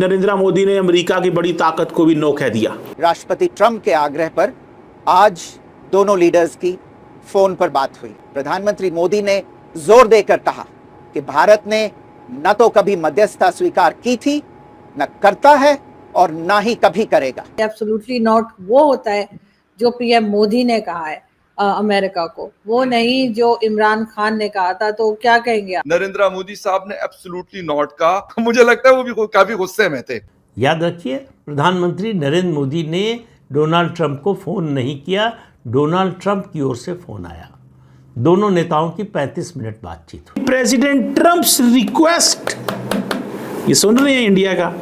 नरेंद्र मोदी ने अमेरिका की बड़ी ताकत को भी नो कह दिया। राष्ट्रपति ट्रंप के आग्रह पर आज दोनों लीडर्स की फोन पर बात हुई। प्रधानमंत्री मोदी ने जोर देकर कहा कि भारत ने न तो कभी मध्यस्थता स्वीकार की थी, न करता है और ना ही कभी करेगा। एब्सोल्युटली नॉट वो होता है जो पीएम मोदी ने कहा है अमेरिका को, वो नहीं जो इमरान खान ने कहा था। तो क्या कहेंगे आप? नरेंद्र मोदी साहब ने एब्सोल्युटली नॉट कहा। मुझे लगता है वो भी काफी गुस्से में थे। याद रखिए, प्रधानमंत्री नरेंद्र मोदी ने डोनाल्ड ट्रंप को फोन नहीं किया, डोनाल्ड ट्रंप की ओर से फोन आया। दोनों नेताओं की 35 मिनट बातचीत हुई। प्रेसिडेंट ट्रंप्स रिक्वेस्ट, ये सुन रहे हैं इंडिया का,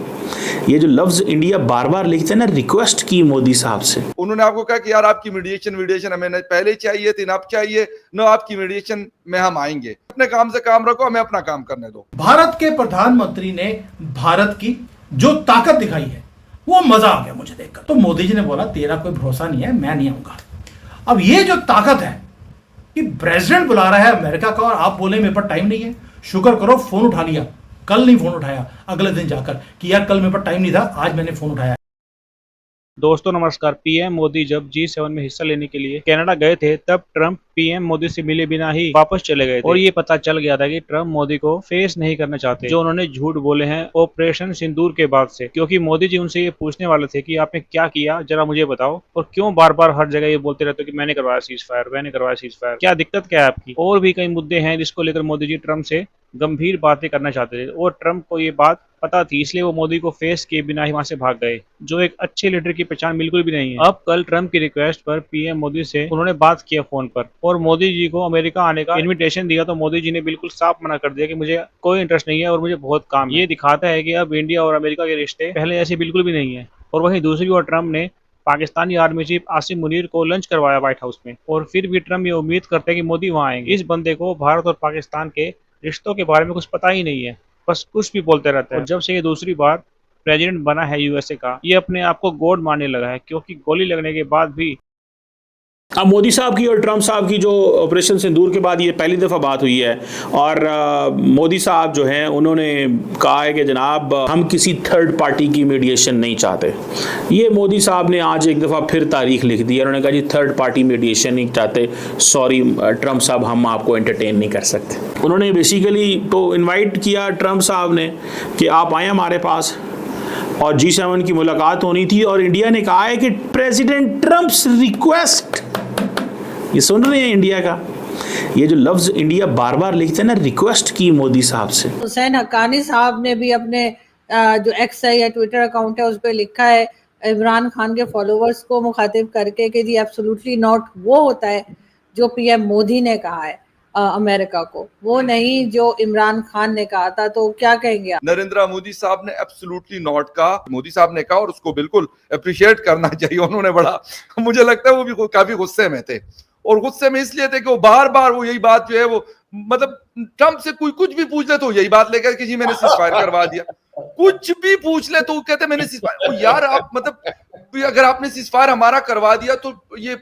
ये जो लफ्ज इंडिया बार बार लिखते हैं ना, रिक्वेस्ट की मोदी साहब से। उन्होंने आपको कहा कि यार आपकी मीडिएशन हमें न पहले चाहिए थी, न अब चाहिए, न आपकी मीडिएशन में हम आएंगे। अपने काम से काम रखो, हमें अपना काम करने दो। भारत के प्रधानमंत्री ने भारत की जो ताकत दिखाई है वो मजा आ गया मुझे देखकर। तो मोदी जी ने बोला तेरा कोई भरोसा नहीं है, मैं नहीं आऊंगा। अब ये जो ताकत है कि प्रेसिडेंट बुला रहा है अमेरिका का और आप बोले मेरे पर टाइम नहीं है, शुक्र करो फोन उठा लिया। कल नहीं फोन उठाया, अगले दिन जाकर कि यार कल मेरे पर टाइम नहीं था, आज मैंने फोन उठाया। दोस्तों नमस्कार। पीएम मोदी जब G7 में हिस्सा लेने के लिए कनाडा गए थे, तब ट्रंप पीएम मोदी से मिले बिना ही वापस चले गए थे और ये पता चल गया था कि ट्रंप मोदी को फेस नहीं करना चाहते, जो उन्होंने झूठ बोले हैं ऑपरेशन सिंदूर के बाद से। क्योंकि मोदी जी उनसे ये पूछने वाले थे कि आपने क्या किया, जरा मुझे बताओ, और क्यों बार बार हर जगह ये बोलते रहते हो कि मैंने करवाया सीज फायर, मैंने करवाया सीज फायर, क्या दिक्कत क्या है आपकी। और भी कई मुद्दे हैं जिसको लेकर मोदी जी ट्रंप से गंभीर बातें करना चाहते थे और ट्रंप को ये बात पता थी, इसलिए वो मोदी को फेस किए बिना ही वहां से भाग गए, जो एक अच्छे लीडर की पहचान बिल्कुल भी नहीं है। अब कल ट्रंप की रिक्वेस्ट पर पीएम मोदी से उन्होंने बात किया फोन पर और मोदी जी को अमेरिका आने का इनविटेशन दिया, तो मोदी जी ने बिल्कुल साफ मना कर दिया कि मुझे कोई इंटरेस्ट नहीं है और मुझे बहुत काम है। ये दिखाता है कि अब इंडिया और अमेरिका के रिश्ते पहले ऐसे बिल्कुल भी नहीं है। और वहीं दूसरी ओर ट्रंप ने पाकिस्तानी आर्मी चीफ आसिम मुनीर को लंच करवाया व्हाइट हाउस में, और फिर भी ट्रंप ये उम्मीद करते हैं कि मोदी वहां आएंगे। इस बंदे को भारत और पाकिस्तान के रिश्तों के बारे में कुछ पता ही नहीं है, बस कुछ भी बोलते रहता है। और जब से ये दूसरी बार प्रेसिडेंट बना है यूएसए का, ये अपने आप को गॉड मानने लगा है, क्योंकि गोली लगने के बाद भी। अब मोदी साहब की और ट्रंप साहब की जो ऑपरेशन सिंदूर के बाद ये पहली दफ़ा बात हुई है और मोदी साहब जो हैं उन्होंने कहा है कि जनाब हम किसी थर्ड पार्टी की मीडिएशन नहीं चाहते। ये मोदी साहब ने आज एक दफ़ा फिर तारीख लिख दी है, उन्होंने कहा जी थर्ड पार्टी मीडिएशन नहीं चाहते, सॉरी ट्रंप साहब हम आपको एंटरटेन नहीं कर सकते। उन्होंने बेसिकली तो इन्वाइट किया ट्रंप साहब ने कि आप आए हमारे पास, और G7 की मुलाकात होनी थी, और इंडिया ने कहा है कि प्रेसिडेंट ट्रंप्स रिक्वेस्ट, ये सुन रहे हैं इंडिया का, ये जो लफ्ज इंडिया बार बार लिखते हैं ना, रिक्वेस्ट की मोदी साहब से। हुसैन हक्कानी साहब ने भी अपने जो एक्स है या ट्विटर अकाउंट है उस पर लिखा है इमरान खान के फॉलोअर्स को मुखातिब करके कि जी एब्सोल्युटली नॉट वो होता है जो पीएम मोदी ने कहा है अमेरिका को, वो नहीं जो इमरान खान ने कहा था। तो क्या कहेंगे आप? नरेंद्र मोदी साहब ने एब्सोल्युटली नॉट कहा, मोदी साहब ने कहा, और उसको बिल्कुल अप्रिशिएट करना चाहिए। उन्होंने बड़ा, मुझे लगता है वो भी काफी गुस्से में थे, और गुस्से में इसलिए थे कि वो बार बार वो यही बात जो है वो, मतलब ट्रंप से कोई कुछ भी पूछ ले तो यही बात लेकर कि जी मैंने सीजफायर करवा दिया। कुछ भी पूछ ले तो वो कहते मैंने सीजफायर। ओ यार आप, मतलब अगर आपने सीजफायर हमारा करवा दिया तो ये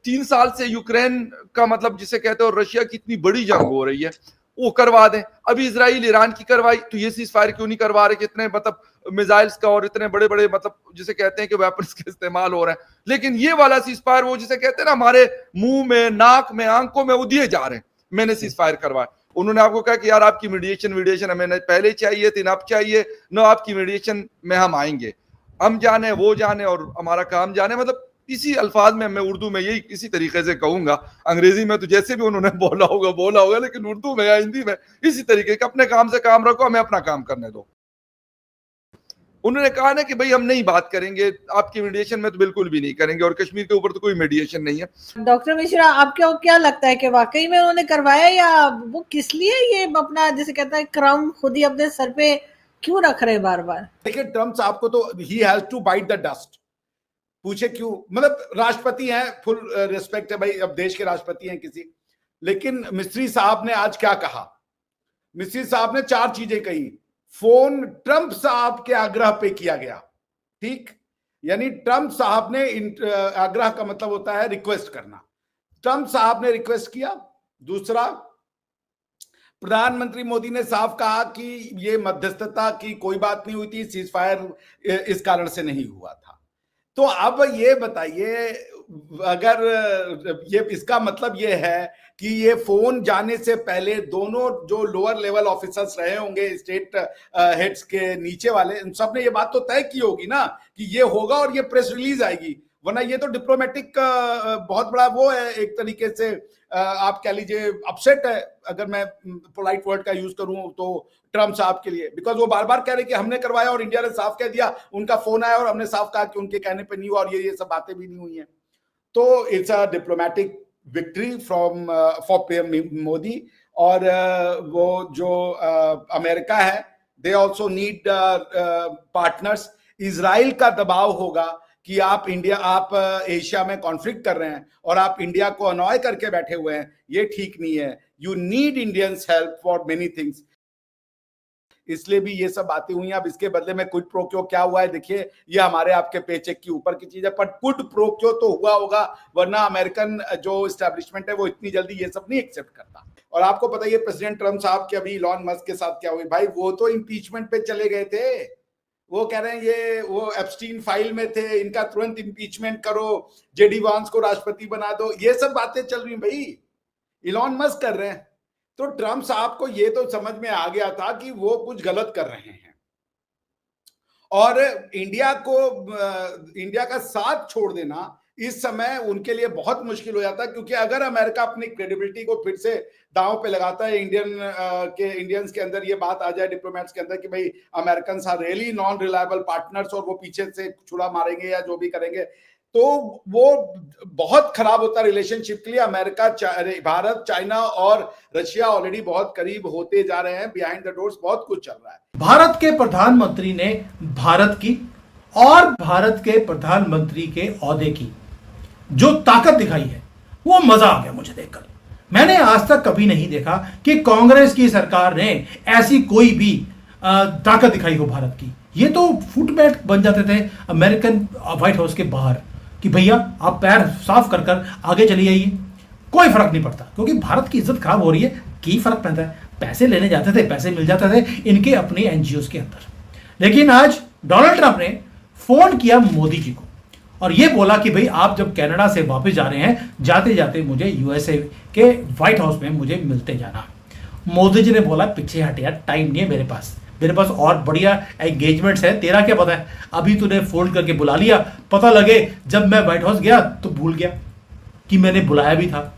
3 साल से यूक्रेन का, मतलब जिसे कहते हैं, और रशिया की इतनी बड़ी जंग हो रही है, वो करवा दें। अभी इजराइल ईरान की करवाई, तो ये सीजफायर क्यों नहीं करवा रहे? कितने मतलब मिसाइल्स का और इतने बड़े बड़े, मतलब जिसे कहते हैं कि वेपन्स का इस्तेमाल हो रहा है, लेकिन ये वाला सीजफायर वो जिसे कहते हैं ना, हमारे मुंह में, नाक में, आंखों में वो दिए जा रहे हैं, मैंने सीजफायर करवाया। उन्होंने आपको कहा कि यार आपकी मीडिएशन हमें न पहले चाहिए थी, न अब चाहिए, न आपकी मीडिएशन में हम आएंगे। हम जाने, वो जाने, और हमारा काम जाने, मतलब इसी अल्फाज में मैं उर्दू में यही इसी तरीके से कहूंगा। अंग्रेजी में तो जैसे भी उन्होंने बोला होगा, लेकिन उर्दू में या हिंदी में इसी तरीके का, अपने काम से काम रखो, हमें अपना काम करने दो। उन्होंने कहा ना कि भाई हम नहीं बात करेंगे, आपकी मीडिएशन में तो बिल्कुल भी नहीं करेंगे, और कश्मीर के ऊपर तो कोई मीडिएशन नहीं है। डॉक्टर मिश्रा, आपको क्या लगता है कि वाकई में उन्होंने करवाया, या वो किस लिए ये अपना जिसे कहता है क्राउन खुद ही अपने सर पे क्यों रख रहे हैं बार बार? देखिए ट्रम्प साहब को तो he has to bite the dust. पूछे क्यों, मतलब राष्ट्रपति हैं, फुल रिस्पेक्ट है भाई, अब देश के राष्ट्रपति हैं किसी। लेकिन मिस्त्री साहब ने आज क्या कहा? मिस्त्री साहब ने 4 चीजें कही। फोन ट्रंप साहब के आग्रह पे किया गया, ठीक, यानी ट्रंप साहब ने, आग्रह का मतलब होता है रिक्वेस्ट करना, ट्रंप साहब ने रिक्वेस्ट किया। दूसरा, प्रधानमंत्री मोदी ने साफ कहा कि ये मध्यस्थता की कोई बात नहीं हुई थी, सीज फायर इस कारण से नहीं हुआ था। तो अब ये बताइए, अगर ये इसका मतलब ये है कि ये फोन जाने से पहले दोनों जो लोअर लेवल ऑफिसर्स रहे होंगे स्टेट हेड्स के नीचे वाले, इन सब ने ये बात तो तय की होगी ना कि ये होगा और ये प्रेस रिलीज आएगी, वरना ये तो डिप्लोमेटिक बहुत बड़ा वो है, एक तरीके से आप कह लीजिए अपसेट है, अगर मैं पोलाइट वर्ड का यूज करूं तो ट्रम्प साहब के लिए, बिकॉज वो बार बार कह रहे कि हमने करवाया और इंडिया ने साफ कह दिया, उनका फोन आया और हमने साफ कहा कि उनके कहने पे नहीं हुआ और ये सब बातें भी नहीं हुई हैं। तो it's a diplomatic victory from for PM Modi. और वो जो अमेरिका है, they also need partners. Israel का दबाव होगा कि आप एशिया में कॉन्फ्लिक्ट कर रहे हैं और आप इंडिया को अनॉय करके बैठे हुए हैं, ये ठीक नहीं है। You need Indians help for many things, इसलिए भी ये सब बातें हुई। अब इसके बदले में क्विड प्रो क्यो क्या हुआ है, देखिए ये हमारे आपके पेचेक की ऊपर की चीज है, पर क्विड प्रो क्यो तो हुआ होगा, वरना अमेरिकन जो एस्टेब्लिशमेंट है वो इतनी जल्दी ये सब नहीं एक्सेप्ट करता। और आपको पता है प्रेसिडेंट ट्रम्प साहब के अभी इलॉन मस्क के साथ क्या हुई, भाई वो तो इम्पीचमेंट पे चले गए थे, वो कह रहे हैं ये वो एप्स्टीन फाइल में थे, इनका तुरंत इम्पीचमेंट करो, जेडी वांस को राष्ट्रपति बना दो, ये सब बातें चल रही भाई, इलॉन मस्क कर रहे हैं। तो ट्रम्प साहब को ये तो समझ में आ गया था कि वो कुछ गलत कर रहे हैं और इंडिया का साथ छोड़ देना इस समय उनके लिए बहुत मुश्किल हो जाता है, क्योंकि अगर अमेरिका अपनी क्रेडिबिलिटी को फिर से दांव पे लगाता है, इंडियंस के अंदर ये बात आ जाए, डिप्लोमेट्स के अंदर कि भाई American are really non reliable partners और वो पीछे से छुड़ा मारेंगे या जो भी करेंगे, तो वो बहुत खराब होता है रिलेशनशिप के लिए। अमेरिका, भारत, चाइना और रशिया ऑलरेडी बहुत करीब होते जा रहे हैं, बिहाइंड द डोर्स बहुत कुछ चल रहा है। भारत के प्रधानमंत्री ने भारत की और भारत के प्रधानमंत्री के ओहदे की जो ताकत दिखाई है, वो मजा आ गया मुझे देखकर। मैंने आज तक कभी नहीं देखा कि कांग्रेस की सरकार ने ऐसी कोई भी ताकत दिखाई हो भारत की। ये तो फुटबैट बन जाते थे अमेरिकन व्हाइट हाउस के बाहर कि भैया आप पैर साफ कर कर आगे चली आइए, कोई फर्क नहीं पड़ता, क्योंकि भारत की इज्जत खराब हो रही है, की फर्क पड़ता है। पैसे लेने जाते थे, पैसे मिल जाते थे इनके अपने एनजीओ के अंदर। लेकिन आज डोनाल्ड ट्रंप ने फोन किया मोदी जी को और ये बोला कि भाई आप जब कनाडा से वापस जा रहे हैं, जाते जाते मुझे यूएसए के व्हाइट हाउस में मुझे मिलते जाना। मोदी जी ने बोला पीछे हट यार, टाइम नहीं है मेरे पास और बढ़िया एंगेजमेंट्स है, तेरा क्या पता है, अभी तूने फोल्ड करके बुला लिया, पता लगे जब मैं व्हाइट हाउस गया तो भूल गया कि मैंने बुलाया भी था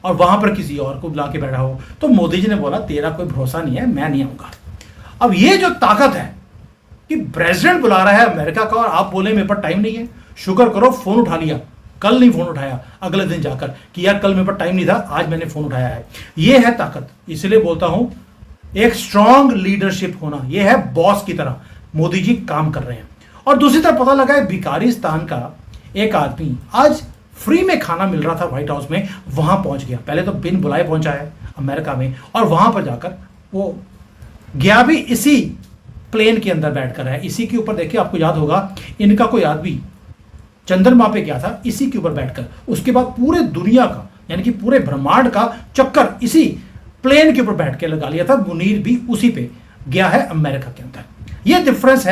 और वहां पर किसी और को बुला के बैठा हो। तो मोदी जी ने बोला तेरा कोई भरोसा नहीं है, मैं नहीं आऊंगा। अब ये जो ताकत है कि प्रेसिडेंट बुला रहा है अमेरिका का और आप बोले मेरे पर टाइम नहीं है, शुक्र करो फोन उठा लिया, कल नहीं फोन उठाया, अगले दिन जाकर कि यार कल मेरे पर टाइम नहीं था, आज मैंने फोन उठाया है। ये है ताकत। इसलिए बोलता हूं एक स्ट्रांग लीडरशिप होना, यह है बॉस की तरह मोदी जी काम कर रहे हैं। और दूसरी तरफ पता लगा है भिखारिस्तान का एक आदमी आज फ्री में खाना मिल रहा था व्हाइट हाउस में, वहां पहुंच गया। पहले तो बिन बुलाए पहुंचा है अमेरिका में और वहां पर जाकर वो गया भी इसी प्लेन के अंदर बैठकर है। इसी के ऊपर देखिए, आपको याद होगा इनका कोई आदमी चंद्रमा पे गया था इसी के ऊपर बैठकर, उसके बाद पूरे दुनिया का यानी कि पूरे ब्रह्मांड का चक्कर इसी प्लेन के ऊपर बैठ के लगा लिया था। मुनीर भी उसी पे गया है अमेरिका के अंदर। यह डिफरेंस है।